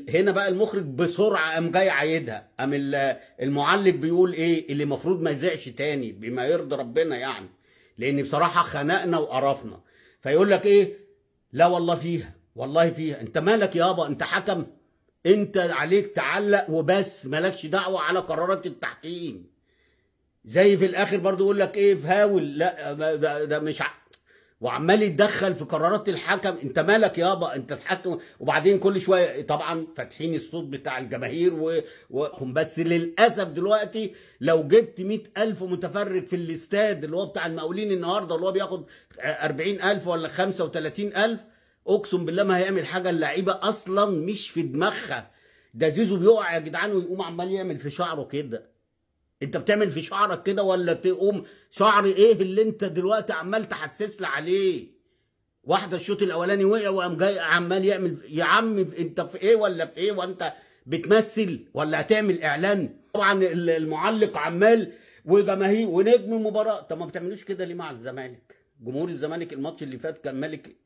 هنا بقى المخرج بسرعه قام جاي عايدها، قام المعلق بيقول ايه اللي المفروض ما يذيعش تاني بما يرضي ربنا يعني، لان بصراحه خنقنا وقرفنا. فيقول لك ايه؟ لا والله فيها، والله فيها. انت مالك يابا؟ انت حكم، انت عليك تعلق وبس، مالكش دعوه على قرارات التحكيم. زي في الاخر برضو يقول لك ايه؟ فاول، لا ده مش وعمال يتدخل في قرارات الحكم. انت مالك يابا؟ انت تحكم. وبعدين كل شويه طبعا فاتحين الصوت بتاع الجماهير بس للاسف دلوقتي لو جبت 100,000 متفرج في الاستاد اللي هو بتاع المقاولين النهارده، اللي هو بياخد 40,000 ولا 35,000، اقسم بالله ما هيعمل حاجه. اللعيبه اصلا مش في دماغها. ده زيزو بيقع يا جدعان ويقوم عمال يعمل في شعره كده. انت بتعمل في شعرك كده ولا تقوم؟ شعر ايه اللي انت دلوقتي عمال تحسس لي عليه؟ واحده الشوط الاولاني وقع وقام جاي عمال يعمل يا عم انت في ايه ولا في ايه؟ وانت بتمثل ولا هتعمل اعلان؟ طبعا المعلق عمال وجماهير ونجم المباراه. طب ما بتعملوش كده ليه مع الزمالك؟ جمهور الزمالك الماتش اللي فات كان مالك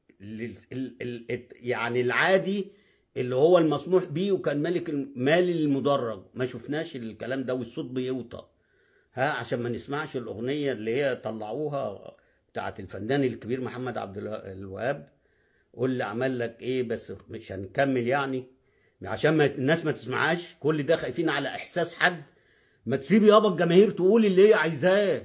يعني العادي اللي هو المسموح بيه، وكان مالك مالي المدرج. ما شفناش الكلام ده والصوت بيوطى. ها، عشان ما نسمعش الاغنيه اللي هي طلعوها بتاعت الفنان الكبير محمد عبد الوهاب، قول لي عمل لك ايه؟ بس مش هنكمل يعني عشان ما الناس ما تسمعهاش. كل ده خايفين على احساس حد. ما تسيب يابا الجماهير تقول اللي هي عايزاه.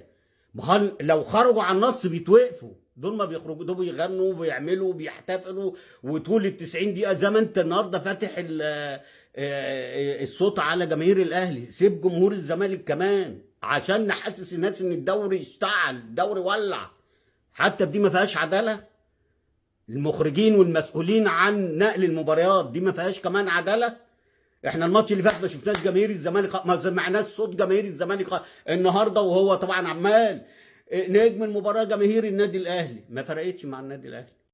ما لو خرجوا عن النص بيتوقفوا. دول ما بيخرجوا، دول بيغنوا وبيعملوا وبيحتفلوا وطول ال90 دقيقه زي ما انت النهارده فاتح الصوت على جماهير الاهلي. سيب جمهور الزمالك كمان عشان نحسس الناس ان الدوري اشتعل، الدوري ولع. حتى دي ما فيهاش عداله. المخرجين والمسؤولين عن نقل المباريات دي ما فيهاش كمان عداله. احنا الماتش اللي فات ما شفناش جماهير الزمالك، ما سمعناش صوت جماهير الزمالك النهارده، وهو طبعا عمال نجم المباراه جماهير النادي الاهلي. ما فرقتش مع النادي الاهلي.